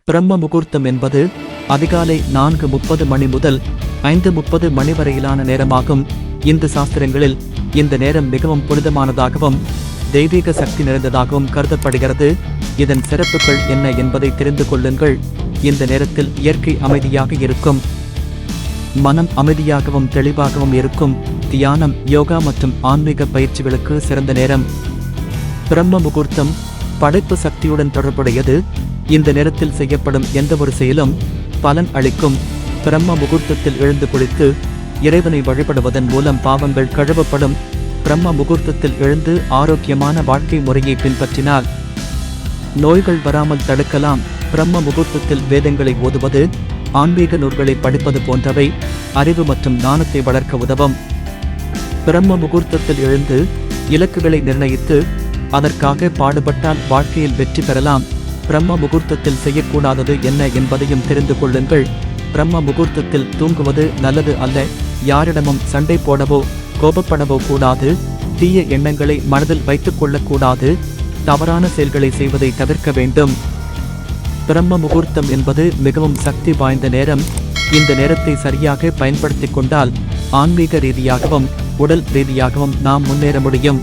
பிரம்ம முகூர்த்தம் என்பது அதிகாலை 4:30 மணி முதல் 5:30 மணி வரையிலான நேரமாகும். இந்து சாஸ்திரங்களில் இந்த நேரம் மிகவும் புனிதமானதாகவும் தெய்வீக சக்தி நிறைந்ததாகவும் கருதப்படுகிறது. இதன் சிறப்புகள் என்ன என்பதை தெரிந்து கொள்ளுங்கள். இந்த நேரத்தில் இயற்கை அமைதியாக இருக்கும், மனம் அமைதியாகவும் தெளிவாகவும் இருக்கும். தியானம், யோகா மற்றும் ஆன்மீக பயிற்சிகளுக்கு சிறந்த நேரம். பிரம்ம முகூர்த்தம் படைப்பு சக்தியுடன் தொடர்புடையது. இந்த நேரத்தில் செய்யப்படும் எந்தவொரு செயலும் பலன் அளிக்கும். பிரம்ம முகூர்த்தத்தில் எழுந்து குளித்து இறைவனை வழிபடுவதன் மூலம் பாவங்கள் கழுவப்படும். பிரம்ம முகூர்த்தத்தில் எழுந்து ஆரோக்கியமான வாழ்க்கை முறையை பின்பற்றினால் நோய்கள் வராமல் தடுக்கலாம். பிரம்ம முகூர்த்தத்தில் வேதங்களை ஓதுவது, ஆன்மீக நூல்களை படிப்பது போன்றவை அறிவு மற்றும் ஞானத்தை வளர்க்க உதவும். பிரம்ம முகூர்த்தத்தில் எழுந்து இலக்குகளை நிர்ணயித்து அதற்காக பாடுபட்டால் வாழ்க்கையில் வெற்றி பெறலாம். பிரம்ம முகூர்த்தத்தில் செய்யக்கூடாதது என்ன என்பதையும் தெரிந்து கொள்ளுங்கள். பிரம்ம முகூர்த்தத்தில் தூங்குவது நல்லது அல்ல. யாரிடமும் சண்டை போடவோ கோபப்படவோ கூடாது. தீய எண்ணங்களை மனதில் வைத்துக் கொள்ளக்கூடாது. தவறான செயல்களை செய்வதை தவிர்க்க வேண்டும். பிரம்ம முகூர்த்தம் என்பது மிகவும் சக்தி வாய்ந்த நேரம். இந்த நேரத்தை சரியாக பயன்படுத்திக் கொண்டால் ஆன்மீக ரீதியாகவும் உடல் ரீதியாகவும் நாம் முன்னேற முடியும்.